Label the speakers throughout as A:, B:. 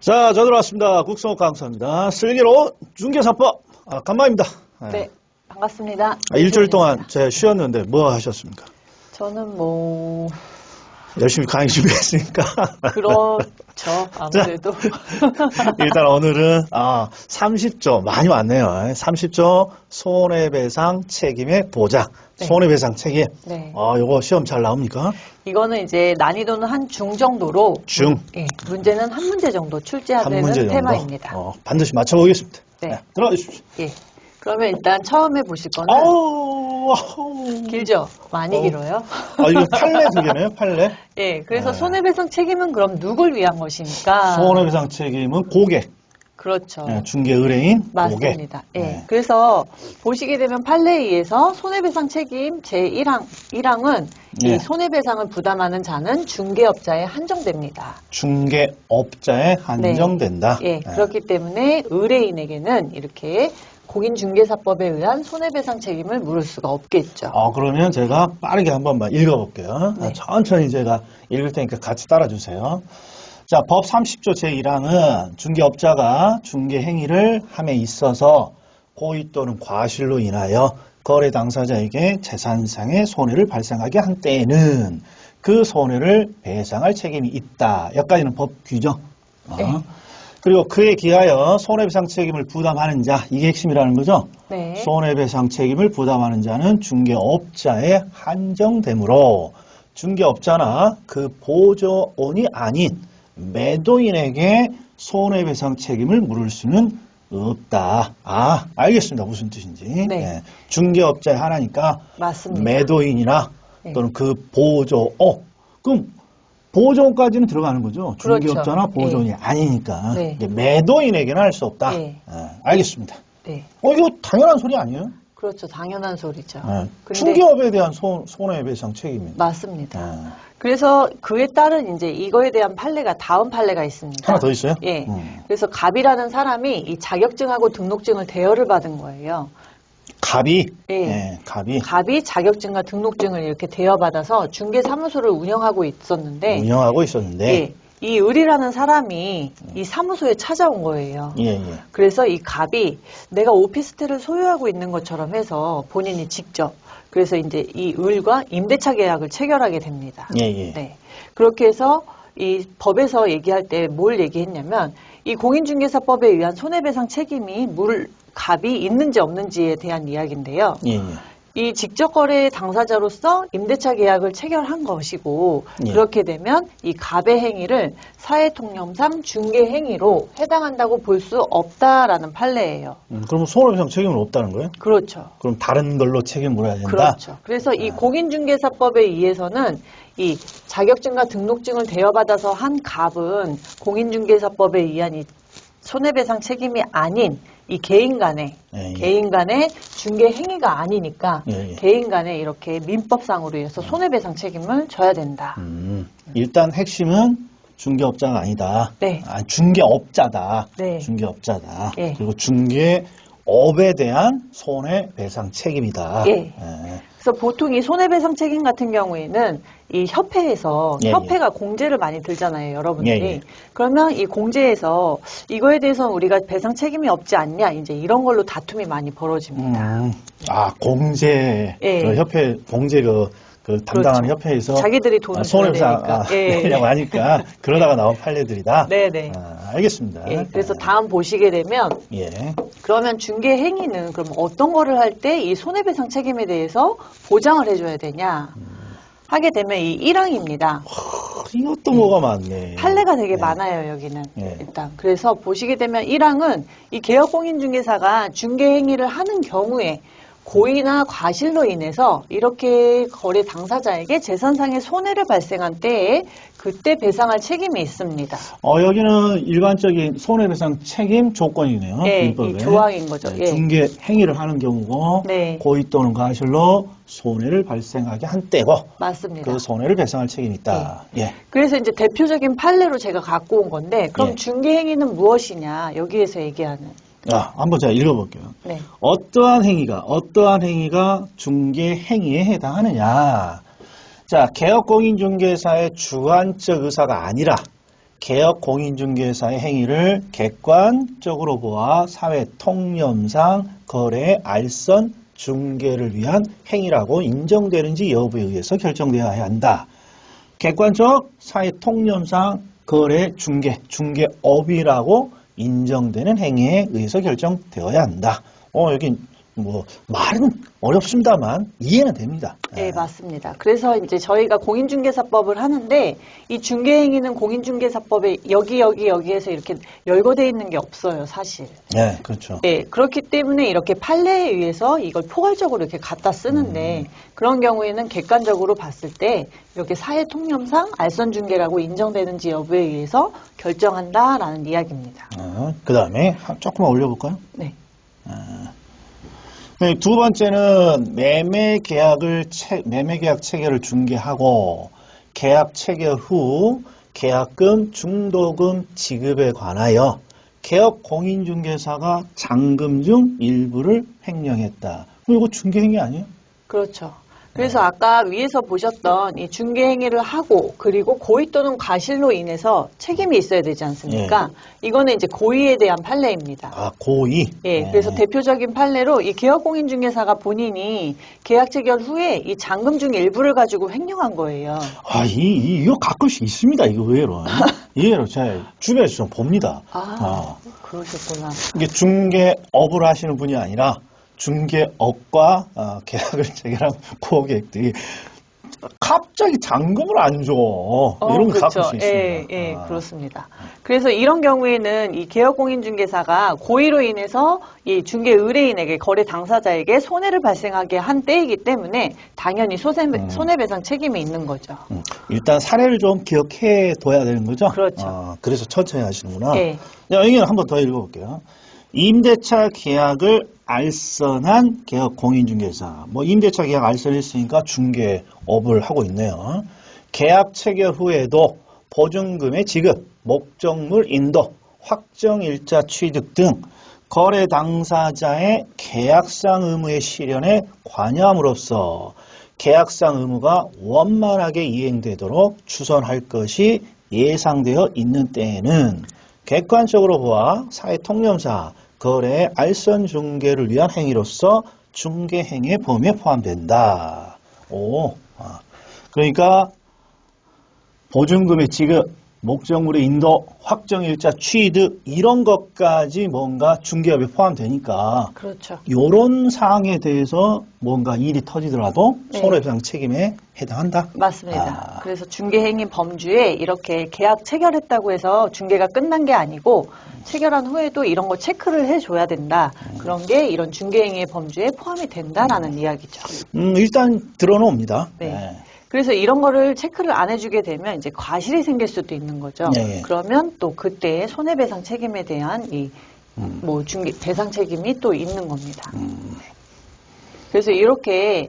A: 자, 저 들어왔습니다. 국성호 강사입니다. 슬기로운 중개사법 간만입니다.
B: 네, 반갑습니다.
A: 일주일 동안 제가 쉬었는데 뭐 하셨습니까?
B: 저는 뭐
A: 열심히 강의 준비했으니까.
B: 그렇죠. 아무래도.
A: 일단 오늘은 30조 많이 왔네요. 30조 손해배상 책임의 보장.
B: 네.
A: 손해배상 책임.
B: 네.
A: 요거 시험 잘 나옵니까?
B: 이거는 이제 난이도는 한 중 정도로.
A: 중.
B: 예, 문제는 한 문제 정도 출제하는 테마입니다.
A: 반드시 맞춰보겠습니다.
B: 네.
A: 들어가 주십시오.
B: 예. 그러면 일단 처음에 보실 거는 길죠? 많이 길어요.
A: 이거 판례 두 개네요, 판례.
B: 예, 그래서 손해배상 책임은 그럼 누굴 위한 것입니까?
A: 손해배상 책임은 고객.
B: 그렇죠.
A: 네, 중개 의뢰인,
B: 맞습니다.
A: 고객.
B: 예. 그래서 보시게 되면 판례에 의해서 손해배상 책임 제1항은 이 손해배상을 부담하는 자는 중개업자에 한정됩니다.
A: 중개업자에 한정된다.
B: 예. 그렇기 때문에 의뢰인에게는 이렇게 공인중개사법에 의한 손해배상 책임을 물을 수가 없겠죠.
A: 그러면 제가 빠르게 한번만 읽어볼게요.
B: 네.
A: 천천히 제가 읽을 테니까 같이 따라주세요. 자, 법 30조 제1항은 중개업자가 중개행위를 함에 있어서 고의 또는 과실로 인하여 거래 당사자에게 재산상의 손해를 발생하게 한 때에는 그 손해를 배상할 책임이 있다. 여기까지는 법 규정.
B: 네.
A: 그리고 그에 기하여 손해배상 책임을 부담하는 자, 이게 핵심이라는 거죠.
B: 네.
A: 손해배상 책임을 부담하는 자는 중개업자에 한정되므로 중개업자나 그 보조원이 아닌 매도인에게 손해배상 책임을 물을 수는 없다. 알겠습니다. 무슨 뜻인지.
B: 네.
A: 네. 중개업자에 하나니까
B: 맞습니다.
A: 매도인이나 또는 그 보조원. 그럼 보조원까지는 들어가는 거죠.
B: 그렇죠.
A: 중개업자나 보조원이 아니니까.
B: 네.
A: 매도인에게는 할 수 없다.
B: 네.
A: 알겠습니다.
B: 네.
A: 이거 당연한 소리 아니에요?
B: 그렇죠. 당연한 소리죠.
A: 근데 중개업에 대한 손해배상 책임입니다.
B: 맞습니다. 그래서 그에 따른 이제 이거에 대한 판례가 다음 판례가 있습니다.
A: 하나 더 있어요?
B: 예. 그래서 갑이라는 사람이 이 자격증하고 등록증을 대여를 받은 거예요.
A: 갑이?
B: 예.
A: 네, 갑이.
B: 갑이 자격증과 등록증을 이렇게 대여받아서 중개사무소를 운영하고 있었는데.
A: 예.
B: 이 을이라는 사람이 이 사무소에 찾아온 거예요.
A: 예.
B: 그래서 이 갑이 내가 오피스텔을 소유하고 있는 것처럼 해서 본인이 직접 그래서 이제 이 을과 임대차 계약을 체결하게 됩니다.
A: 예.
B: 네. 그렇게 해서 이 법에서 얘기할 때 뭘 얘기했냐면 이 공인중개사법에 의한 손해배상 책임이 갑이 있는지 없는지에 대한 이야기인데요.
A: 예.
B: 이 직접거래 당사자로서 임대차 계약을 체결한 것이고 그렇게 되면 이 갑의 행위를 사회통념상 중개행위로 해당한다고 볼 수 없다라는 판례예요.
A: 그럼 손해배상 책임은 없다는 거예요?
B: 그렇죠.
A: 그럼 다른 걸로 책임을 물어야 된다?
B: 그렇죠. 그래서 이 공인중개사법에 의해서는 이 자격증과 등록증을 대여받아서 한 갑은 공인중개사법에 의한 이 손해배상 책임이 아닌 이 개인 간의 중개 행위가 아니니까 개인 간에 이렇게 민법상으로 해서 손해배상 책임을 져야 된다.
A: 일단 핵심은 중개업자가 아니다.
B: 네.
A: 중개업자다.
B: 네.
A: 중개업자다.
B: 예.
A: 그리고 중개업에 대한 손해배상 책임이다.
B: 예. 그래서 보통 이 손해배상 책임 같은 경우에는 이 협회에서 협회가 공제를 많이 들잖아요, 여러분들이. 그러면 이 공제에서 이거에 대해서는 우리가 배상 책임이 없지 않냐, 이제 이런 걸로 다툼이 많이 벌어집니다.
A: 공제, 그 협회 공제 그 담당하는 협회에서
B: 자기들이 돈을
A: 손해배상 내냐고 하니까 그러다가 나온 판례들이다.
B: 네네.
A: 알겠습니다.
B: 그래서 다음 보시게 되면 그러면 중개 행위는 그럼 어떤 거를 할 때 이 손해배상 책임에 대해서 보장을 해줘야 되냐 하게 되면 이 1항입니다.
A: 이것도 뭐가 많네.
B: 판례가 되게 많아요, 여기는. 일단. 그래서 보시게 되면 1항은 이 개업공인중개사가 중개 행위를 하는 경우에 고의나 과실로 인해서 이렇게 거래 당사자에게 재산상의 손해를 발생한 때에 그때 배상할 책임이 있습니다.
A: 여기는 일반적인 손해배상 책임 조건이네요.
B: 네, 이 조항인 거죠.
A: 중개 행위를 하는 경우고 고의 또는 과실로 손해를 발생하게 한 때고
B: 맞습니다.
A: 그 손해를 배상할 책임이 있다.
B: 그래서 이제 대표적인 판례로 제가 갖고 온 건데 그럼 중개 행위는 무엇이냐 여기에서 얘기하는
A: 한번 제가 읽어볼게요. 어떠한 행위가 중개 행위에 해당하느냐. 자, 개업공인중개사의 주관적 의사가 아니라 개업 공인중개사의 행위를 객관적으로 보아 사회 통념상 거래 알선 중개를 위한 행위라고 인정되는지 여부에 의해서 결정되어야 한다. 객관적 사회 통념상 거래 중개, 중개업이라고 인정되는 행위에 의해서 결정되어야 한다. 여기 뭐 말은 어렵습니다만 이해는 됩니다.
B: 네, 맞습니다. 그래서 이제 저희가 공인중개사법을 하는데 이 중개행위는 공인중개사법에 여기에서 이렇게 열거되어 있는 게 없어요, 사실.
A: 네, 그렇죠.
B: 네, 그렇기 때문에 이렇게 판례에 의해서 이걸 포괄적으로 이렇게 갖다 쓰는데 그런 경우에는 객관적으로 봤을 때 이렇게 사회 통념상 알선 중개라고 인정되는지 여부에 의해서 결정한다라는 이야기입니다.
A: 그 다음에 조금만 올려볼까요?
B: 네.
A: 두 번째는 매매 계약 체결을 중개하고 계약 체결 후 계약금, 중도금 지급에 관하여 개업 공인중개사가 잔금 중 일부를 횡령했다. 이거 중개행위 아니에요?
B: 그렇죠. 그래서 아까 위에서 보셨던 이 중개행위를 하고 그리고 고의 또는 과실로 인해서 책임이 있어야 되지 않습니까? 이거는 이제 고의에 대한 판례입니다.
A: 아, 고의?
B: 예, 그래서 대표적인 판례로 이 개업공인중개사가 본인이 계약 체결 후에 이 잔금 중 일부를 가지고 횡령한 거예요.
A: 아, 이거 가끔씩 있습니다, 이거 의외로. 의외로 제가 주변에서 좀 봅니다.
B: 그러셨구나.
A: 이게 중개업을 하시는 분이 아니라 중개업과 계약을 체결한 고객들이 갑자기 잔금을 안 줘. 이런 거
B: 그렇죠.
A: 가끔씩 있습니다.
B: 예, 그렇습니다. 그래서 이런 경우에는 이 개업공인중개사가 고의로 인해서 이 중개 의뢰인에게 거래 당사자에게 손해를 발생하게 한 때이기 때문에 당연히 손해배상 책임이 있는 거죠.
A: 일단 사례를 좀 기억해 둬야 되는 거죠?
B: 그렇죠.
A: 그래서 천천히 하시는구나.
B: 네.
A: 여기는 한 번 더 읽어볼게요. 임대차 계약을 알선한 개업 공인중개사. 임대차 계약 알선했으니까 중개업을 하고 있네요. 계약 체결 후에도 보증금의 지급, 목적물 인도, 확정일자 취득 등 거래 당사자의 계약상 의무의 실현에 관여함으로써 계약상 의무가 원만하게 이행되도록 추선할 것이 예상되어 있는 때에는 객관적으로 보아 사회 통념상 거래의 알선 중개를 위한 행위로서 중개 행위의 범위에 포함된다. 그러니까 보증금의 지급, 목적물의 인도, 확정일자 취득 이런 것까지 뭔가 중개업에 포함되니까
B: 그렇죠.
A: 이런 사항에 대해서 뭔가 일이 터지더라도 손해배상 책임에 해당한다.
B: 맞습니다. 그래서 중개행위 범주에 이렇게 계약 체결했다고 해서 중개가 끝난 게 아니고 체결한 후에도 이런 거 체크를 해줘야 된다. 그런 게 이런 중개행위의 범주에 포함이 된다라는 이야기죠.
A: 일단 들어놓습니다.
B: 네. 그래서 이런 거를 체크를 안 해주게 되면 이제 과실이 생길 수도 있는 거죠. 그러면 또 그때 손해배상 책임에 대한 중개 배상 책임이 또 있는 겁니다. 그래서 이렇게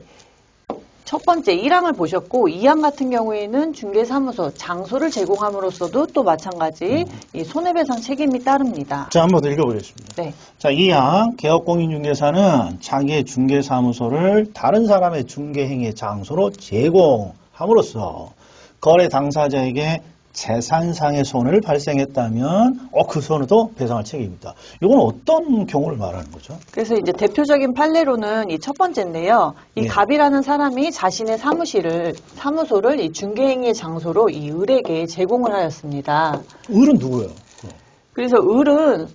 B: 첫 번째 1항을 보셨고 2항 같은 경우에는 중개사무소 장소를 제공함으로써도 또 마찬가지 이 손해배상 책임이 따릅니다.
A: 자, 한번 더 읽어보겠습니다.
B: 네.
A: 자, 2항 개업공인중개사는 자기의 중개사무소를 다른 사람의 중개행위의 장소로 제공함으로써 거래 당사자에게 재산상의 손해를 발생했다면 그 손해도 배상할 책임입니다. 이건 어떤 경우를 말하는 거죠?
B: 그래서 이제 대표적인 판례로는 이 첫 번째인데요. 이 갑이라는 사람이 자신의 사무소를 이 중개행위의 장소로 이 을에게 제공을 하였습니다.
A: 을은 누구예요?
B: 그래서 을은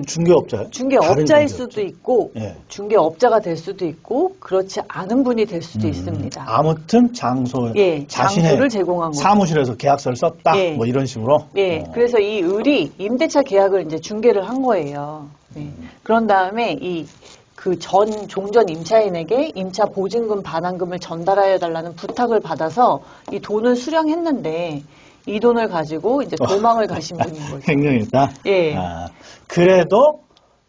A: 중개업자예요?
B: 중개업자일 수도 있고 중개업자가 될 수도 있고 그렇지 않은 분이 될 수도 있습니다.
A: 아무튼 자신의
B: 장소를 제공한 거죠.
A: 사무실에서 계약서를 썼다. 뭐 이런 식으로.
B: 그래서 이 을이 임대차 계약을 이제 중개를 한 거예요. 그런 다음에 그 종전 임차인에게 임차 보증금 반환금을 전달하여 달라는 부탁을 받아서 이 돈을 수령했는데 이 돈을 가지고 이제 도망을 가신 분인 거죠.
A: 횡령했다. 그래도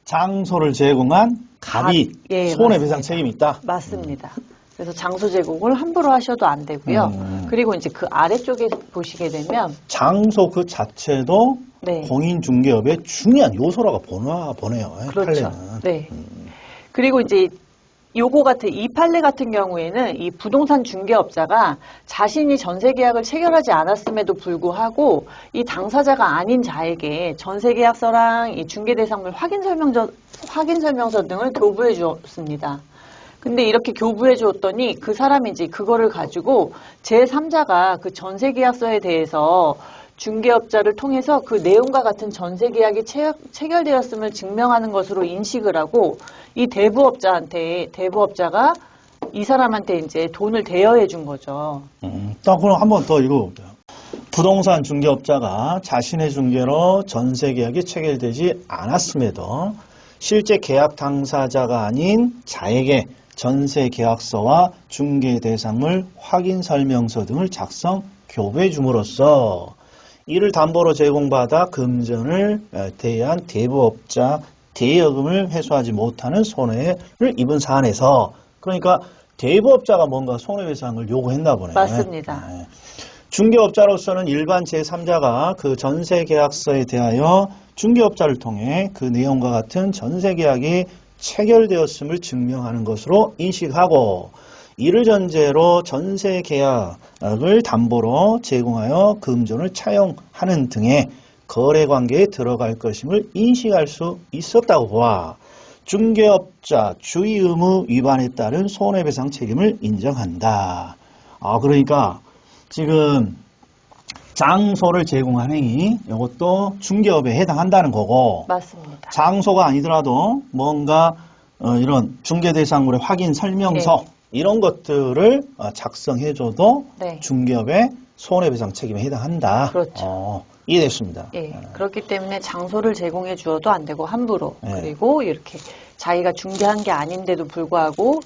A: 장소를 제공한 갑이 손해배상 책임이 있다.
B: 맞습니다. 그래서 장소 제공을 함부로 하셔도 안 되고요. 그리고 이제 그 아래쪽에 보시게 되면
A: 장소 그 자체도 공인중개업의 중요한 요소라고 보네요.
B: 그렇죠.
A: 판례는.
B: 네. 그리고 이제 요거 같은 이 판례 같은 경우에는 이 부동산 중개업자가 자신이 전세 계약을 체결하지 않았음에도 불구하고 이 당사자가 아닌 자에게 전세 계약서랑 이 중개 대상물 확인 설명서 등을 교부해 주었습니다. 근데 이렇게 교부해 주었더니 그 사람이 이제 그거를 가지고 제3자가 그 전세 계약서에 대해서 중개업자를 통해서 그 내용과 같은 전세 계약이 체결되었음을 증명하는 것으로 인식을 하고 이 대부업자가 이 사람한테 이제 돈을 대여해 준 거죠.
A: 딱 그럼 한 번 더 읽어볼게요. 부동산 중개업자가 자신의 중개로 전세 계약이 체결되지 않았음에도 실제 계약 당사자가 아닌 자에게 전세 계약서와 중개 대상물 확인 설명서 등을 작성 교부해 줌으로써 이를 담보로 제공받아 금전을 대여한 대부업자 대여금을 회수하지 못하는 손해를 입은 사안에서 그러니까 대부업자가 뭔가 손해배상을 요구했나 보네.
B: 맞습니다.
A: 네. 중개업자로서는 일반 제3자가 그 전세계약서에 대하여 중개업자를 통해 그 내용과 같은 전세계약이 체결되었음을 증명하는 것으로 인식하고 이를 전제로 전세계약을 담보로 제공하여 금전을 차용하는 등의 거래관계에 들어갈 것임을 인식할 수 있었다고 보아 중개업자 주의 의무 위반에 따른 손해배상 책임을 인정한다. 그러니까 지금 장소를 제공한 행위 이것도 중개업에 해당한다는 거고
B: 맞습니다.
A: 장소가 아니더라도 뭔가 이런 중개대상물의 확인 설명서
B: 네.
A: 이런 것들을 작성해줘도
B: 네.
A: 중개업의 손해배상 책임에 해당한다.
B: 그렇죠.
A: 이해됐습니다.
B: 예, 그렇기 때문에 장소를 제공해 주어도 안 되고 함부로
A: 네.
B: 그리고 이렇게 자기가 중개한 게 아닌데도 불구하고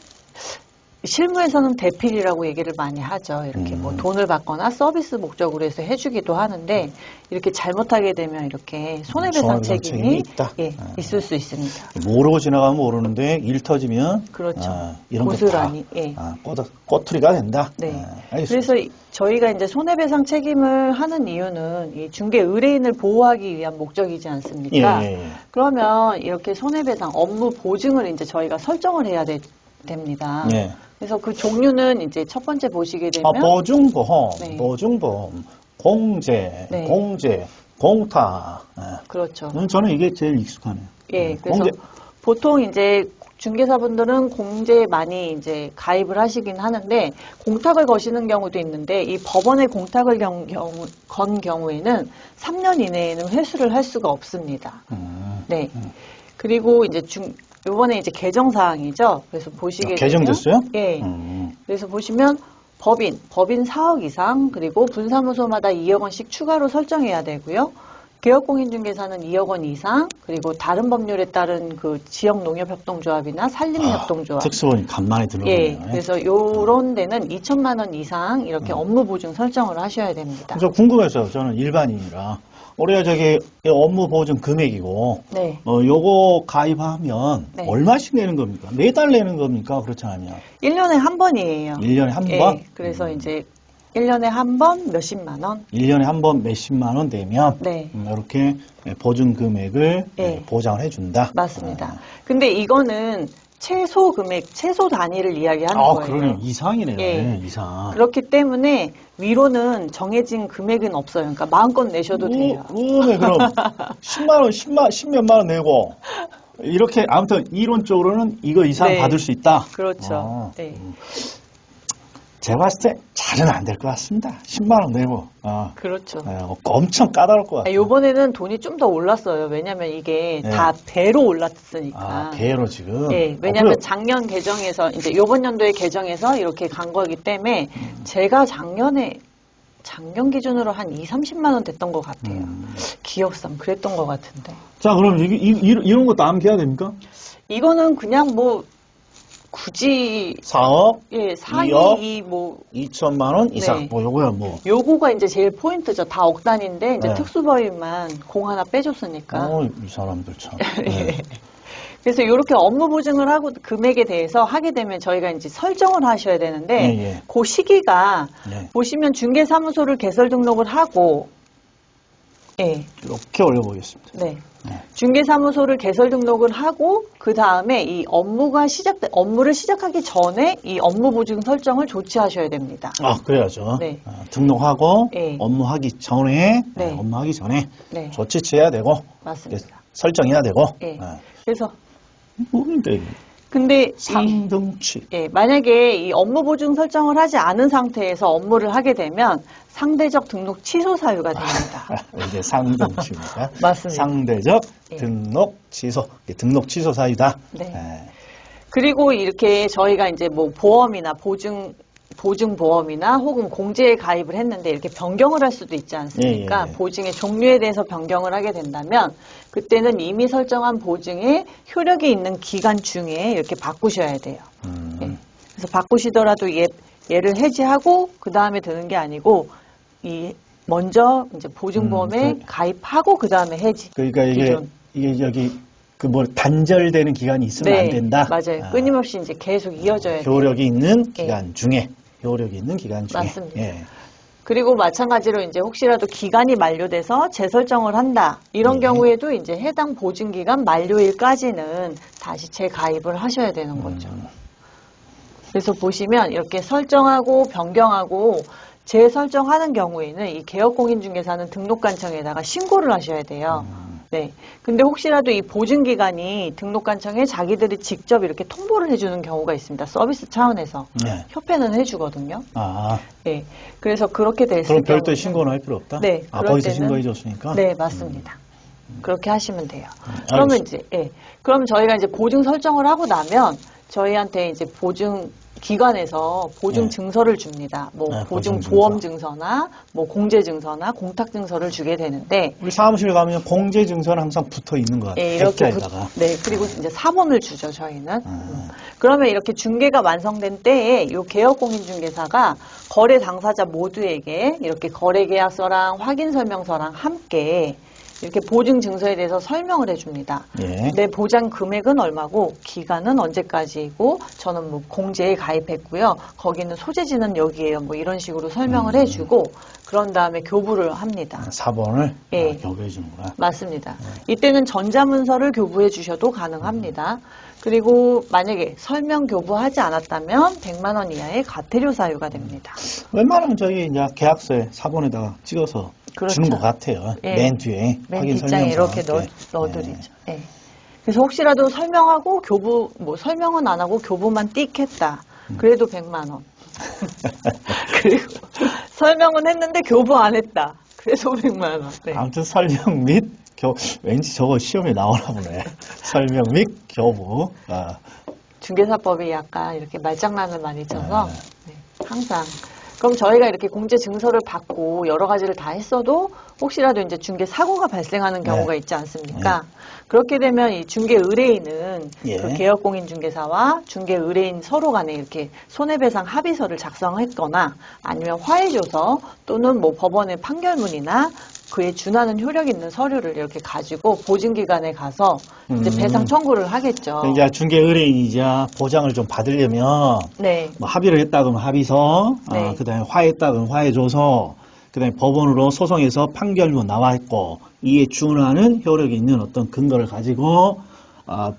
B: 실무에서는 대필이라고 얘기를 많이 하죠. 이렇게 뭐 돈을 받거나 서비스 목적으로 해서 해주기도 하는데 이렇게 잘못하게 되면 이렇게 손해배상 책임이
A: 있다.
B: 예, 있을 수 있습니다.
A: 모르고 지나가면 모르는데 일 터지면
B: 그렇죠.
A: 이런
B: 고스란히
A: 게 다
B: 예.
A: 꼬투리가 된다.
B: 네.
A: 알겠습니다.
B: 그래서 저희가 이제 손해배상 책임을 하는 이유는 이 중개 의뢰인을 보호하기 위한 목적이지 않습니까?
A: 예.
B: 그러면 이렇게 손해배상 업무 보증을 이제 저희가 설정을 해야 됩니다.
A: 예.
B: 그래서 그 종류는 이제 첫 번째 보시게 되면
A: 보증보험,
B: 네.
A: 보증보험, 공제,
B: 네.
A: 공제, 공타.
B: 그렇죠.
A: 저는 이게 제일 익숙하네요.
B: 예, 그래서
A: 공제.
B: 보통 이제 중개사분들은 공제에 많이 이제 가입을 하시긴 하는데 공탁을 거시는 경우도 있는데 이 법원에 공탁을 건 경우에는 3년 이내에는 회수를 할 수가 없습니다. 네. 그리고 이제 요번에 이제 개정 사항이죠. 그래서 보시게 되면
A: 개정됐어요?
B: 예. 그래서 보시면 법인 4억 이상 그리고 분사무소마다 2억 원씩 추가로 설정해야 되고요. 개업공인중개사는 2억 원 이상 그리고 다른 법률에 따른 그 지역 농협협동조합이나 산림협동조합
A: 특수본이 간만에 들어오네요.
B: 예. 그래서 요런 데는 2천만 원 이상 이렇게 업무 보증 설정을 하셔야 됩니다.
A: 저 궁금해서요. 저는 일반인이라. 우리가 저기 업무 보증 금액이고,
B: 네.
A: 요거 가입하면
B: 네.
A: 얼마씩 내는 겁니까? 매달 내는 겁니까? 그렇지 않으면?
B: 1년에 한 번이에요.
A: 1년에 한
B: 예.
A: 번?
B: 그래서 이제 1년에 한 번 몇십만 원.
A: 1년에 한 번 몇십만 원 되면
B: 네.
A: 이렇게 보증 금액을
B: 예.
A: 보장을 해준다.
B: 맞습니다. 근데 이거는 최소 금액, 최소 단위를 이야기하는 거예요.
A: 그러네요. 이상이네요.
B: 예.
A: 이상.
B: 그렇기 때문에 위로는 정해진 금액은 없어요. 그러니까 마음껏 내셔도 돼요.
A: 네, 그럼 10만 원, 10몇만 원 내고 이렇게 아무튼 이론적으로는 이거 이상
B: 네.
A: 받을 수 있다.
B: 그렇죠. 네.
A: 제가 봤을 때 잘은 안 될 것 같습니다. 10만 원 내고.
B: 그렇죠.
A: 엄청 까다로울 것 같아요.
B: 요번에는 돈이 좀 더 올랐어요. 왜냐면 이게
A: 네.
B: 다 배로 올랐으니까.
A: 배로 지금.
B: 예, 왜냐면 작년 개정에서, 이제 요번 연도에 개정해서 이렇게 간 거기 때문에 제가 작년 기준으로 한 2, 30만 원 됐던 것 같아요. 기억상 그랬던 것 같은데.
A: 자, 그럼 이런 것도 암기해야 됩니까?
B: 이거는 그냥 뭐, 굳이
A: 4억,
B: 예,
A: 2억,
B: 상위 뭐
A: 2천만 원 이상.
B: 네.
A: 뭐 요거야 뭐.
B: 요거가 이제 제일 포인트죠. 다 억 단위인데 이제
A: 네.
B: 특수법인만 공 하나 빼줬으니까.
A: 이 사람들 참.
B: 예. 그래서 이렇게 업무 보증을 하고 금액에 대해서 하게 되면 저희가 이제 설정을 하셔야 되는데
A: 예.
B: 그 시기가
A: 네.
B: 보시면 중개사무소를 개설 등록을 하고 예.
A: 이렇게 올려보겠습니다.
B: 네.
A: 네.
B: 중개사무소를 개설 등록을 하고 그 다음에 이 업무를 시작하기 전에 이 업무 보증 설정을 조치하셔야 됩니다.
A: 아, 그래야죠.
B: 네.
A: 등록하고
B: 네.
A: 업무하기 전에
B: 네.
A: 업무하기 전에
B: 네.
A: 조치 취해야 되고
B: 맞습니다.
A: 설정해야 되고.
B: 예. 그래서
A: 뭐인데 이게?
B: 근데
A: 상등치.
B: 만약에 이 업무 보증 설정을 하지 않은 상태에서 업무를 하게 되면 상대적 등록 취소 사유가 됩니다.
A: 이게 상등치입니다.
B: 맞습니다.
A: 상대적
B: 예.
A: 등록 취소. 이게 등록 취소 사유다.
B: 네.
A: 예.
B: 그리고 이렇게 저희가 이제 뭐 보험이나 보증보험이나 혹은 공제에 가입을 했는데 이렇게 변경을 할 수도 있지 않습니까?
A: 예.
B: 보증의 종류에 대해서 변경을 하게 된다면 그때는 이미 설정한 보증의 효력이 있는 기간 중에 이렇게 바꾸셔야 돼요. 예. 그래서 바꾸시더라도 얘를 해지하고 그 다음에 드는 게 아니고 먼저 이제 보증보험에 가입하고 그 다음에 해지.
A: 그러니까 이게 여기 단절되는 기간이 있으면 안 된다.
B: 맞아요. 끊임없이 이제 계속 이어져야 돼요.
A: 효력이 있는 기간 중에.
B: 맞습니다.
A: 예.
B: 그리고 마찬가지로 이제 혹시라도 기간이 만료돼서 재설정을 한다. 이런 경우에도 이제 해당 보증기간 만료일까지는 다시 재가입을 하셔야 되는 거죠. 그래서 보시면 이렇게 설정하고 변경하고 재설정하는 경우에는 이 개업공인중개사는 등록관청에다가 신고를 하셔야 돼요. 네. 근데 혹시라도 이 보증기간이 등록관청에 자기들이 직접 이렇게 통보를 해주는 경우가 있습니다. 서비스 차원에서.
A: 네.
B: 협회는 해주거든요.
A: 아.
B: 네. 그래서 그렇게 됐을
A: 그럼 별도의
B: 경우는-
A: 신고는 할 필요 없다?
B: 네.
A: 거기서
B: 때는-
A: 신고해 줬으니까?
B: 네, 맞습니다. 그렇게 하시면 돼요.
A: 알겠습니다.
B: 그러면 그럼 저희가 이제 보증 설정을 하고 나면 저희한테 이제 보증 기관에서 보증
A: 네.
B: 증서를 줍니다. 뭐
A: 네,
B: 보증
A: 보증
B: 보험 증서나 뭐 공제 증서나 공탁 증서를 주게 되는데
A: 우리 사무실 가면 공제 증서는 항상 붙어 있는 것 같아요.
B: 이렇게
A: 백자에다가.
B: 그리고 이제 사본을 주죠, 저희는. 그러면 이렇게 중개가 완성된 때에 이 개업공인중개사가 거래 당사자 모두에게 이렇게 거래계약서랑 확인설명서랑 함께 이렇게 보증 증서에 대해서 설명을 해줍니다.
A: 예.
B: 내 보장 금액은 얼마고 기간은 언제까지이고 저는 뭐 공제에 가입했고요. 거기는 소재지는 여기에요. 뭐 이런 식으로 설명을 해주고 그런 다음에 교부를 합니다.
A: 사본을
B: 예.
A: 교부해 주는구나.
B: 맞습니다. 이때는 전자문서를 교부해 주셔도 가능합니다. 그리고 만약에 설명 교부하지 않았다면 100만 원 이하의 과태료 사유가 됩니다.
A: 웬만하면 저희 이제 계약서에 사본에다가 찍어서
B: 그렇죠.
A: 주는 것 같아요.
B: 예.
A: 맨 뒤에
B: 맨
A: 확인
B: 뒷장에
A: 설명서
B: 이렇게
A: 함께.
B: 넣어드리죠. 예. 그래서 혹시라도 설명하고 설명은 안 하고 교부만 띡 했다. 그래도 100만 원. 그리고 설명은 했는데 교부 안 했다. 그래서 100만 원. 네.
A: 아무튼 설명 및 왠지 저거 시험에 나오나 보네. 설명 및 교부.
B: 중개사법이 약간 이렇게 말장난을 많이 쳐서 네, 항상 그럼 저희가 이렇게 공제 증서를 받고 여러 가지를 다 했어도 혹시라도 이제 중개 사고가 발생하는 경우가 있지 않습니까? 그렇게 되면 이 중개 의뢰인은 그 개업공인중개사와 중개 의뢰인 서로 간에 이렇게 손해배상 합의서를 작성했거나 아니면 화해조서 또는 뭐 법원의 판결문이나 그에 준하는 효력 있는 서류를 이렇게 가지고 보증기관에 가서 이제 배상 청구를 하겠죠.
A: 그러니까 중개 의뢰인이자 보장을 좀 받으려면
B: 네.
A: 뭐 합의를 했다 그러면 합의서,
B: 네.
A: 그다음에 화해했다 그러면 화해조서, 그다음에 법원으로 소송해서 판결문 나와 있고 이에 준하는 효력이 있는 어떤 근거를 가지고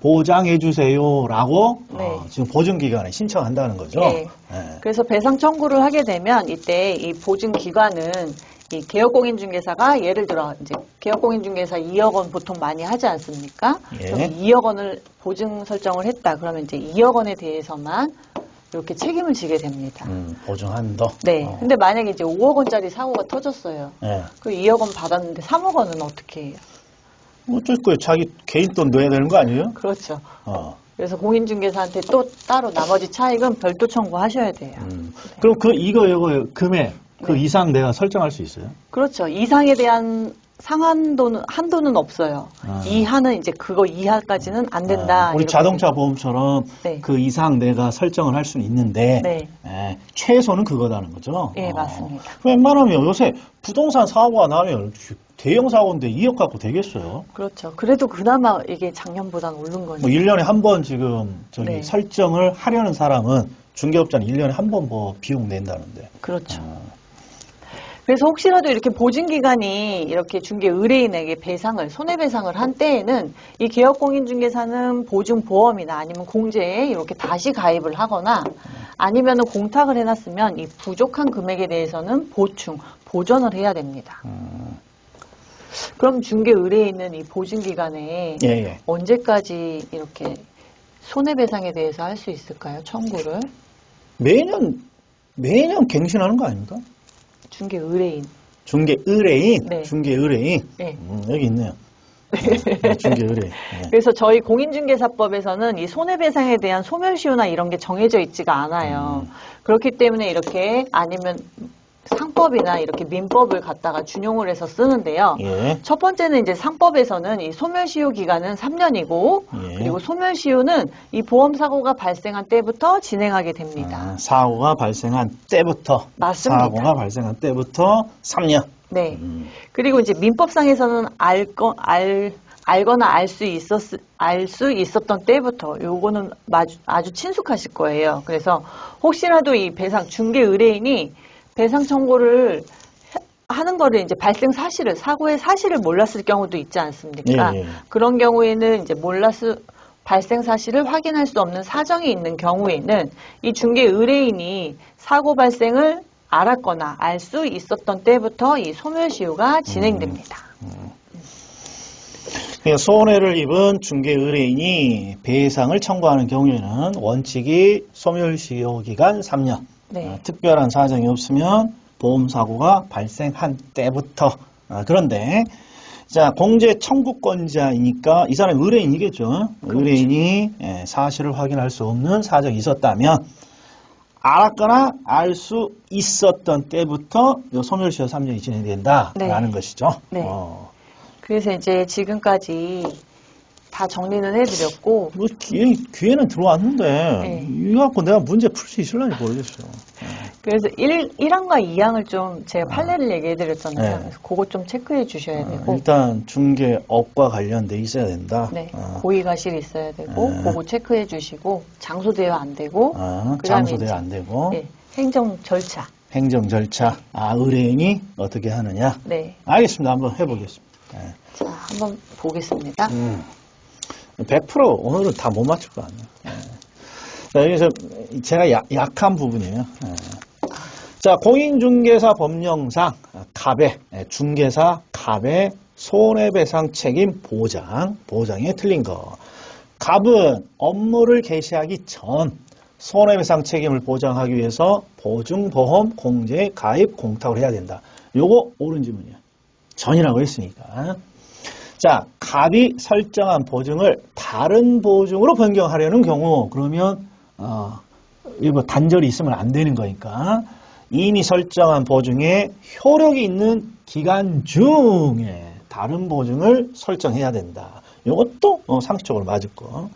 A: 보장해 주세요라고
B: 네.
A: 지금 보증기관에 신청한다는 거죠.
B: 네.
A: 네.
B: 그래서 배상 청구를 하게 되면 이때 이 보증기관은 이 개업공인중개사가 예를 들어 이제 개업공인중개사 2억 원 보통 많이 하지 않습니까?
A: 예.
B: 그럼 2억 원을 보증 설정을 했다. 그러면 이제 2억 원에 대해서만 이렇게 책임을 지게 됩니다.
A: 보증한다.
B: 네. 근데 만약에 이제 5억 원짜리 사고가 터졌어요.
A: 네.
B: 그 2억 원 받았는데 3억 원은 어떻게 해요?
A: 어쩔 거예요. 자기 개인 돈 넣어야 되는 거 아니에요?
B: 그렇죠.
A: 어.
B: 그래서 공인중개사한테 또 따로 나머지 차익은 별도 청구하셔야 돼요.
A: 그럼 이거 금액 그 이상 내가 설정할 수 있어요?
B: 그렇죠. 이상에 대한 한도는 없어요. 이하는 이제 그거 이하까지는 안 된다.
A: 우리
B: 이렇게
A: 자동차 보험처럼
B: 네.
A: 그 이상 내가 설정을 할 수는 있는데
B: 네.
A: 최소는 그거다는 거죠?
B: 네, 맞습니다.
A: 웬만하면 요새 부동산 사고가 나면 대형 사고인데 2억 갖고 되겠어요?
B: 그렇죠. 그래도 그나마 이게 작년보다는 오른 거니까.
A: 뭐 1년에 한 번 지금
B: 네.
A: 설정을 하려는 사람은 중개업자는 1년에 한 번 뭐 비용 낸다는데.
B: 그렇죠. 그래서 혹시라도 이렇게 보증기관이 이렇게 중개 의뢰인에게 손해배상을 한 때에는 이 개업공인중개사는 보증보험이나 아니면 공제에 이렇게 다시 가입을 하거나 아니면은 공탁을 해놨으면 이 부족한 금액에 대해서는 보전을 해야 됩니다. 그럼 중개 의뢰인은 이 보증기간에
A: 예, 예.
B: 언제까지 이렇게 손해배상에 대해서 할 수 있을까요? 청구를?
A: 매년 갱신하는 거 아닙니까?
B: 중개 의뢰인.
A: 중개 의뢰인,
B: 네.
A: 중개 의뢰인.
B: 네.
A: 여기 있네요. 중개 의뢰인. 네.
B: 그래서 저희 공인중개사법에서는 이 손해배상에 대한 소멸시효나 이런 게 정해져 있지가 않아요. 그렇기 때문에 이렇게 아니면 상법이나 이렇게 민법을 갖다가 준용을 해서 쓰는데요.
A: 예.
B: 첫 번째는 이제 상법에서는 이 소멸시효 기간은 3년이고
A: 예.
B: 그리고 소멸시효는 이 보험사고가 발생한 때부터 진행하게 됩니다.
A: 사고가 발생한 때부터.
B: 맞습니다.
A: 사고가 발생한 때부터 3년.
B: 네. 그리고 이제 민법상에서는 알거나 알 수 있었던 때부터 요거는 아주 친숙하실 거예요. 그래서 혹시라도 이 중개 의뢰인이 배상 청구를 하는 거를 이제 사고의 사실을 몰랐을 경우도 있지 않습니까?
A: 예, 예.
B: 그런 경우에는 이제 발생 사실을 확인할 수 없는 사정이 있는 경우에는 이 중개 의뢰인이 사고 발생을 알았거나 알 수 있었던 때부터 이 소멸시효가 진행됩니다.
A: 손해를 입은 중개 의뢰인이 배상을 청구하는 경우에는 원칙이 소멸시효 기간 3년.
B: 네.
A: 특별한 사정이 없으면 보험사고가 발생한 때부터. 그런데 자, 공제 청구권자이니까 이 사람이 의뢰인이겠죠.
B: 그렇죠.
A: 의뢰인이 사실을 확인할 수 없는 사정이 있었다면 알았거나 알 수 있었던 때부터 소멸시효 3년이 진행된다라는
B: 네.
A: 것이죠.
B: 네. 그래서 이제 지금까지 다 정리는 해드렸고
A: 뭐 기회는 들어왔는데
B: 네.
A: 이거 갖고 내가 문제 풀 수 있을런지 모르겠어요.
B: 그래서 1항과 2항을 좀 제가 판례를 얘기해드렸잖아요.
A: 네.
B: 그래서 그거 좀 체크해 주셔야 되고
A: 일단 중개업과 관련돼 있어야 된다.
B: 네, 고의가실이 있어야 되고 그거 체크해 주시고 장소대여 안 되고 그다음에
A: 장소대여
B: 이제,
A: 안 되고
B: 네, 행정 절차.
A: 행정 절차. 의뢰인이 어떻게 하느냐.
B: 네.
A: 알겠습니다. 한번 해보겠습니다. 네.
B: 자, 한번 보겠습니다.
A: 100% 오늘은 다 못 맞출 것 같네요. 네. 자, 여기서 제가 약한 부분이에요. 네. 자, 공인중개사 법령상 갑의 중개사 갑의 손해배상 책임 보장에 틀린 거. 갑은 업무를 개시하기 전 손해배상 책임을 보장하기 위해서 보증보험 공제에 가입 공탁을 해야 된다. 요거 옳은 질문이에요. 전이라고 했으니까. 자, 갑이 설정한 보증을 다른 보증으로 변경하려는 경우 그러면 이거 단절이 있으면 안 되는 거니까 이미 설정한 보증에 효력이 있는 기간 중에 다른 보증을 설정해야 된다. 이것도 상식적으로 맞을 거.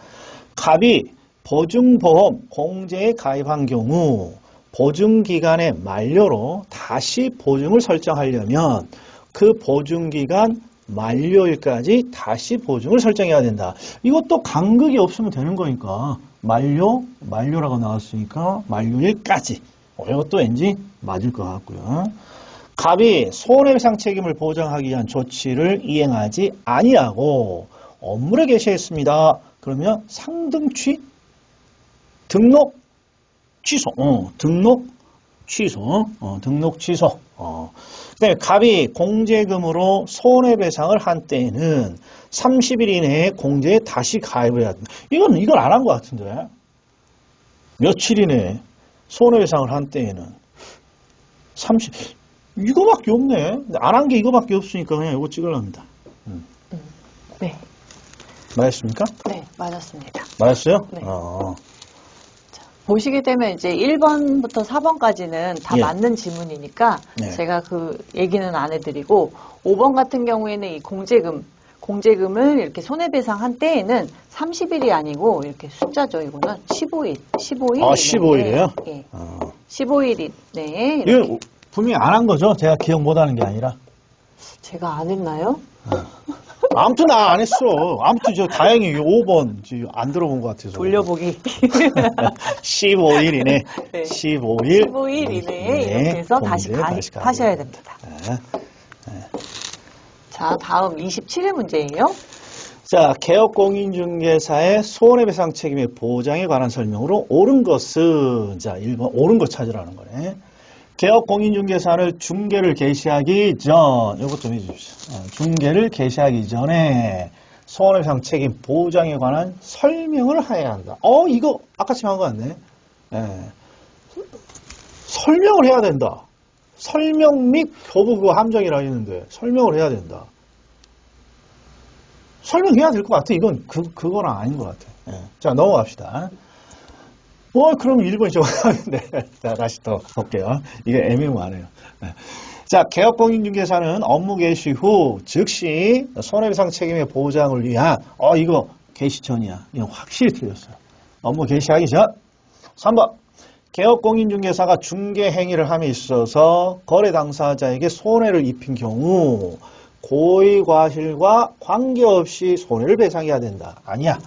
A: 갑이 보증보험 공제에 가입한 경우 보증기간의 만료로 다시 보증을 설정하려면 그 보증기간 만료일까지 다시 보증을 설정해야 된다. 이것도 간극이 없으면 되는 거니까 만료라고 나왔으니까 만료일까지. 이것도 왠지 맞을 것 같고요. 갑이 손해배상 책임을 보장하기 위한 조치를 이행하지 아니하고 업무를 개시했습니다. 그러면 상등취, 등록 취소, 등록 취소. 그다음에 갑이 공제금으로 손해배상을 한 때에는 30일 이내에 공제에 다시 가입을 해야 된다. 이건 안 한 것 같은데. 며칠 이내에 손해배상을 한 때에는 30, 이거밖에 없네. 안 한 게 이거밖에 없으니까 그냥 이거 찍으랍니다.
B: 네.
A: 맞았습니까?
B: 네, 맞았습니다.
A: 맞았어요?
B: 네. 보시게 되면 이제 1번부터 4번까지는 다
A: 예.
B: 맞는 지문이니까
A: 네.
B: 제가 그 얘기는 안 해드리고 5번 같은 경우에는 이 공제금을 이렇게 손해배상한 때에는 30일이 아니고 이렇게 숫자죠. 이거는 15일. 15일.
A: 15일이에요?
B: 예. 15일 내에
A: 이거 분명히 안 한 거죠? 제가 기억 못 하는 게 아니라.
B: 제가 안 했나요?
A: 아무튼 나 안 했어. 아무튼 저 다행히 5번 안 들어본 것 같아서.
B: 돌려보기.
A: 15일이네.
B: 네.
A: 15일.
B: 15일 이내에 이렇게 해서 다시 가입하셔야 됩니다.
A: 네.
B: 자, 다음 27회 문제예요.
A: 자, 개업공인중개사의 손해배상 책임의 보장에 관한 설명으로 옳은 것은, 자, 1번 옳은 것 찾으라는 거네. 개업공인중개사를 중개를 개시하기 전, 이것 좀 해주십시오. 중개를 개시하기 전에 손해배상 책임 보장에 관한 설명을 해야 한다. 이거 아까처럼 한 거 같네. 설명을 해야 된다. 설명 및 교부 그 함정이라 했는데 설명을 해야 된다. 설명해야 될 것 같아. 이건 그거랑 아닌 것 같아. 자, 넘어갑시다. 그럼 1번이 정확한데. 자, 다시 더 볼게요. 이게 애매모호하네요. 자, 개업공인중개사는 업무 개시 후 즉시 손해배상 책임의 보장을 위한 이거 개시 전이야. 이거 확실히 틀렸어요. 업무 개시하기 전. 3번. 개업공인중개사가 중개 행위를 함에 있어서 거래 당사자에게 손해를 입힌 경우 고의과실과 관계없이 손해를 배상해야 된다. 아니야.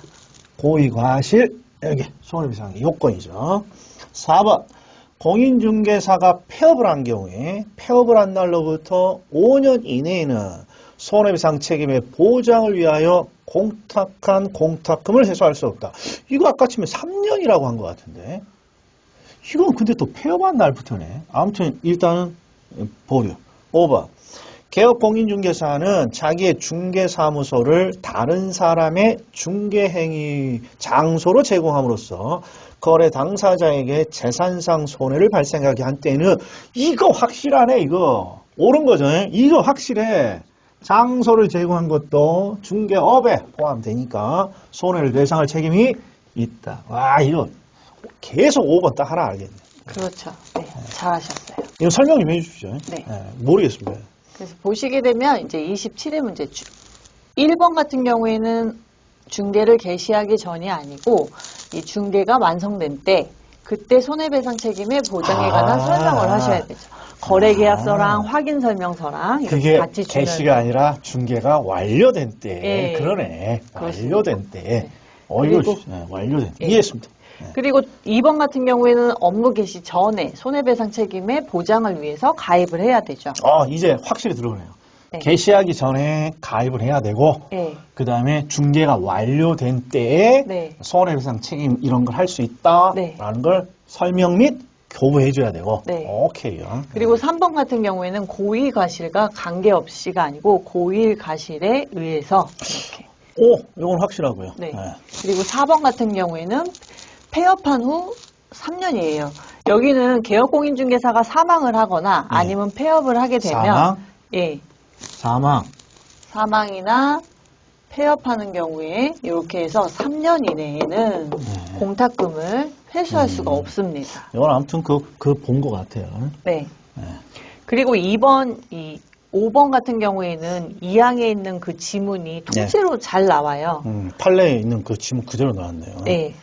A: 고의과실, 여기 손해배상의 요건이죠. 4번. 공인중개사가 폐업을 한 경우에 폐업을 한 날로부터 5년 이내에는 손해배상 책임의 보장을 위하여 공탁한 공탁금을 회수할 수 없다. 이거 아까 치면 3년이라고 한 것 같은데. 이건 근데 또 폐업한 날부터네. 아무튼 일단은 보류. 5번. 개업공인중개사는 자기의 중개사무소를 다른 사람의 중개행위 장소로 제공함으로써 거래 당사자에게 재산상 손해를 발생하게 한 때는 이거 확실하네. 이거 옳은 거죠. 이거 확실해. 장소를 제공한 것도 중개업에 포함되니까 손해를 배상할 책임이 있다. 와, 이거 계속 5번 딱 하나 알겠네.
B: 그렇죠. 네, 잘하셨어요.
A: 이거 설명 좀 해주십시오.
B: 네.
A: 모르겠습니다.
B: 그래서 보시게 되면 이제 27회 문제 1번 같은 경우에는 중개를 개시하기 전이 아니고 이 중개가 완성된 때 그때 손해배상 책임의 보장에 관한 설명을 하셔야 되죠. 거래계약서랑 확인설명서랑 이렇게
A: 그게
B: 같이 주면
A: 개시가 아니라 중개가 완료된 때.
B: 예.
A: 그러네.
B: 그렇습니다.
A: 완료된 때.
B: 네.
A: 이거
B: 그리고
A: 완료된 때.
B: 예.
A: 이해했습니다.
B: 그리고 2번 같은 경우에는 업무 개시 전에 손해배상 책임의 보장을 위해서 가입을 해야 되죠.
A: 이제 확실히 들어오네요.
B: 네.
A: 개시하기 전에 가입을 해야 되고,
B: 네.
A: 그 다음에 중개가 완료된 때에
B: 네.
A: 손해배상 책임 이런 걸 할 수 있다라는
B: 네.
A: 걸 설명 및 교부해줘야 되고,
B: 네.
A: 오케이요.
B: 그리고 3번 같은 경우에는 고의과실과 관계없이가 아니고 고의과실에 의해서 이렇게.
A: 이건 확실하고요.
B: 네. 그리고 4번 같은 경우에는 폐업한 후 3년이에요. 여기는 개업공인중개사가 사망을 하거나 아니면 폐업을 하게 되면
A: 사망?
B: 예,
A: 사망.
B: 사망이나 폐업하는 경우에 이렇게 해서 3년 이내에는 공탁금을 회수할 수가 없습니다.
A: 이건 아무튼 본 것 같아요.
B: 네. 그리고 5번 같은 경우에는 2항에 있는 그 지문이 통째로 잘 나와요.
A: 판례에 있는 그 지문 그대로 나왔네요.
B: 네.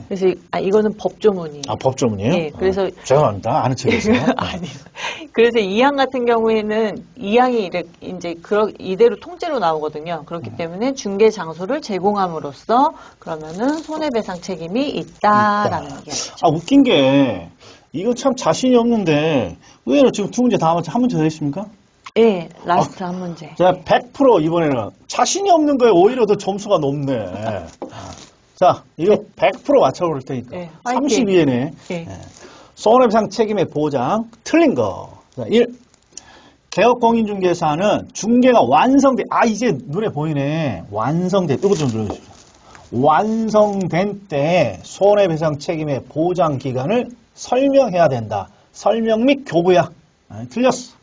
B: 그래서 이거는 법조문이에요.
A: 법조문이에요?
B: 네. 그래서
A: 죄송합니다. 아는 척해서.
B: 아니요. 그래서 2항 같은 경우에는 2항이 이제 이대로 통째로 나오거든요. 그렇기 때문에 중개 장소를 제공함으로써 그러면은 손해배상 책임이 있다라는 얘기죠.
A: 웃긴 게 이거 참 자신이 없는데 의외로 지금 두 문제 다 한 문제 더 있습니까?
B: 네, 라스트 한 문제.
A: 자, 100% 이번에는 자신이 없는 거에 오히려 더 점수가 높네. 자, 이거 100% 맞춰볼 테니까.
B: 네,
A: 32회네.
B: 네.
A: 손해배상 책임의 보장, 틀린 거. 자, 1. 개업공인중개사는 중개가 완성된, 이제 눈에 보이네. 완성된, 이거 좀 눌러주십시오. 완성된 때 손해배상 책임의 보장 기간을 설명해야 된다. 설명 및 교부야. 틀렸어.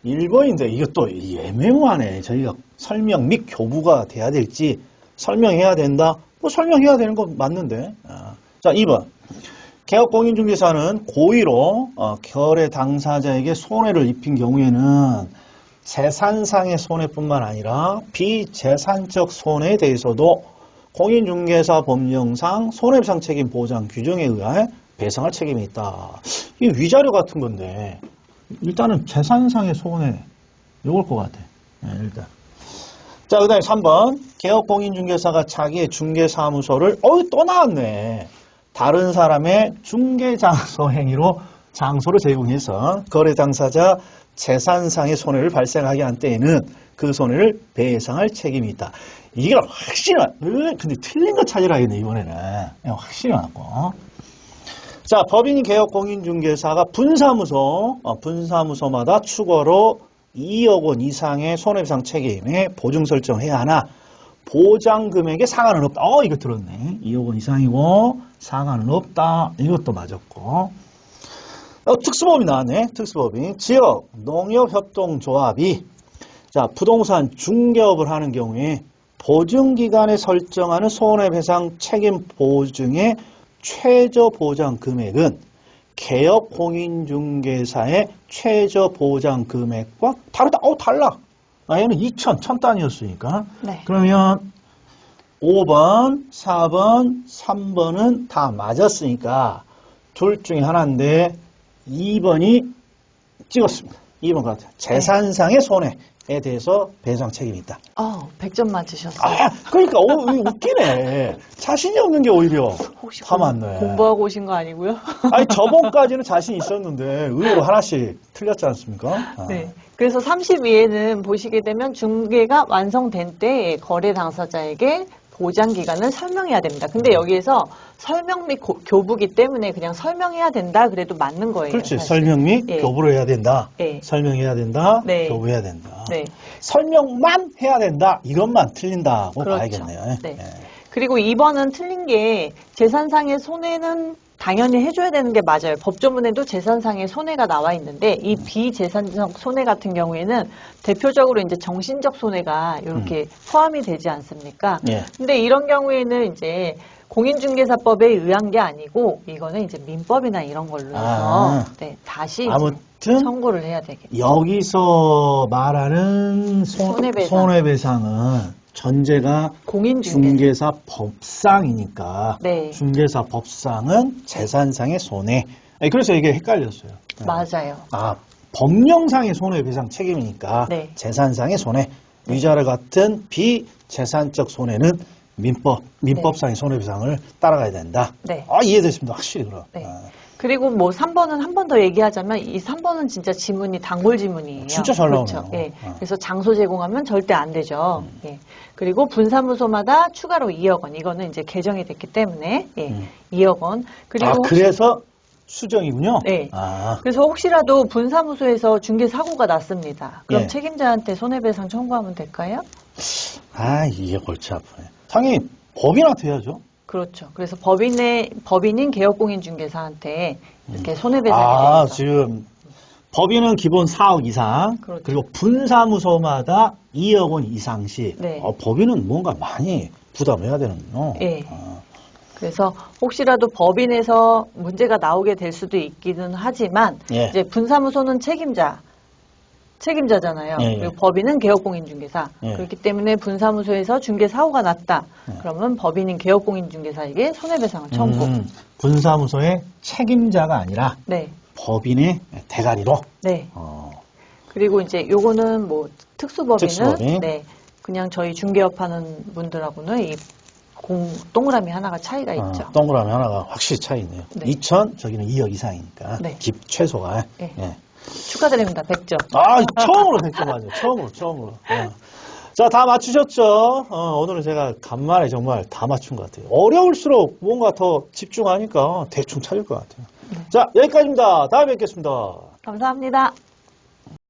A: 1번인데 이것도 애매모하네. 저희가 설명 및 교부가 돼야 될지 설명해야 된다. 설명해야 되는 거 맞는데. 자, 2번. 개업공인중개사는 고의로 거래 당사자에게 손해를 입힌 경우에는 재산상의 손해뿐만 아니라 비재산적 손해에 대해서도 공인중개사 법령상 손해배상 책임 보장 규정에 의해 배상할 책임이 있다. 이 위자료 같은 건데 일단은 재산상의 손해 이걸 것 같아. 일단 자, 그 다음에 3번. 개업공인중개사가 자기의 중개사무소를, 또 나왔네. 다른 사람의 중개장소 행위로 장소를 제공해서 거래 당사자 재산상의 손해를 발생하게 한 때에는 그 손해를 배상할 책임이 있다. 이게 확실히, 근데 틀린 거 찾으라겠네, 이번에는. 확실히 나왔고. 자, 법인이 개업공인중개사가 분사무소마다 추가로 2억 원 이상의 손해배상 책임에 보증 설정해야 하나, 보장 금액에 상한은 없다. 이거 들었네. 2억 원 이상이고 상한은 없다. 이것도 맞았고. 특수법이 나왔네. 특수법이. 지역 농협협동조합이 자, 부동산 중개업을 하는 경우에 보증기간에 설정하는 손해배상 책임 보증의 최저 보장 금액은 개업 공인중개사의 최저 보장 금액과 다르다. 달라. 얘는 1000 단위였으니까.
B: 네.
A: 그러면 5번, 4번, 3번은 다 맞았으니까 둘 중에 하나인데 2번이 찍었습니다. 2번 같아요. 재산상의 손해에 대해서 배상 책임이 있다.
B: 100점 맞으셨어요.
A: 그러니까 웃기네. 자신이 없는 게 오히려
B: 혹시
A: 다 맞네.
B: 공부하고 오신 거 아니고요?
A: 아니 저번까지는 자신 있었는데 의외로 하나씩 틀렸지 않습니까?
B: 네. 그래서 32에는 보시게 되면 중개가 완성된 때 거래 당사자에게 보장 기간을 설명해야 됩니다. 근데 여기에서 설명 및 교부기 때문에 그냥 설명해야 된다 그래도 맞는 거예요.
A: 그렇지.
B: 사실.
A: 설명 및
B: 예.
A: 교부를 해야 된다.
B: 예.
A: 설명해야 된다.
B: 네.
A: 교부해야 된다.
B: 네.
A: 설명만 해야 된다. 이것만 틀린다고
B: 그렇죠.
A: 봐야겠네요.
B: 네.
A: 예.
B: 그리고 2번은 틀린 게 재산상의 손해는 당연히 해줘야 되는 게 맞아요. 법조문에도 재산상의 손해가 나와 있는데 이 비재산적 손해 같은 경우에는 대표적으로 이제 정신적 손해가 이렇게 포함이 되지 않습니까?
A: 예.
B: 근데 이런 경우에는 이제 공인중개사법에 의한 게 아니고 이거는 이제 민법이나 이런 걸로 해서 네, 다시
A: 아무튼
B: 청구를 해야 되겠죠.
A: 여기서 말하는 손해배상은 전제가 중개사 법상이니까
B: 네.
A: 중개사 법상은 재산상의 손해. 그래서 이게 헷갈렸어요.
B: 맞아요.
A: 법령상의 손해배상 책임이니까
B: 네.
A: 재산상의 손해. 위자료 같은 비재산적 손해는 민법상의 손해배상을 따라가야 된다.
B: 네.
A: 이해됐습니다. 확실히 그럼.
B: 네. 그리고 뭐 3번은 한 번 더 얘기하자면 이 3번은 진짜 지문이 단골 지문이에요.
A: 진짜 잘
B: 그렇죠.
A: 나오네요.
B: 예. 그래서 장소 제공하면 절대 안 되죠. 예. 그리고 분사무소마다 추가로 2억 원. 이거는 이제 개정이 됐기 때문에 2억 원. 그리고
A: 그래서 수정이군요.
B: 네. 그래서 혹시라도 분사무소에서 중개 사고가 났습니다. 그럼
A: 예.
B: 책임자한테 손해배상 청구하면 될까요?
A: 이게 골치 아프네. 당연히 법인한테 해야죠.
B: 그렇죠. 그래서 법인인 개업공인중개사한테 이렇게 손해배상이 됩니다.
A: 지금 법인은 기본 4억 이상,
B: 그렇죠.
A: 그리고 분사무소마다 2억 원 이상씩.
B: 네.
A: 법인은 뭔가 많이 부담해야 되는군요.
B: 예. 그래서 혹시라도 법인에서 문제가 나오게 될 수도 있기는 하지만
A: 예.
B: 이제 분사무소는 책임자잖아요.
A: 예.
B: 그리고 법인은 개업공인중개사.
A: 예.
B: 그렇기 때문에 분사무소에서 중개 사고가 났다. 그러면 법인인 개업공인중개사에게 손해배상을 청구.
A: 분사무소의 책임자가 아니라
B: 네.
A: 법인의 대가리로.
B: 네. 그리고 이제 요거는 뭐 특수법인은
A: 특수법인.
B: 네. 그냥 저희 중개업 하는 분들하고는 이 동그라미 하나가 차이가 있죠.
A: 동그라미 하나가 확실히 차이 있네요.
B: 네.
A: 2천, 저기는 2억 이상이니까.
B: 네.
A: 최소가.
B: 네.
A: 예.
B: 축하드립니다. 100점.
A: 처음으로 100점 맞아요. 처음으로. 자, 다 맞추셨죠? 오늘은 제가 간만에 정말 다 맞춘 것 같아요. 어려울수록 뭔가 더 집중하니까 대충 찾을 것 같아요. 자, 여기까지입니다. 다음에 뵙겠습니다.
B: 감사합니다.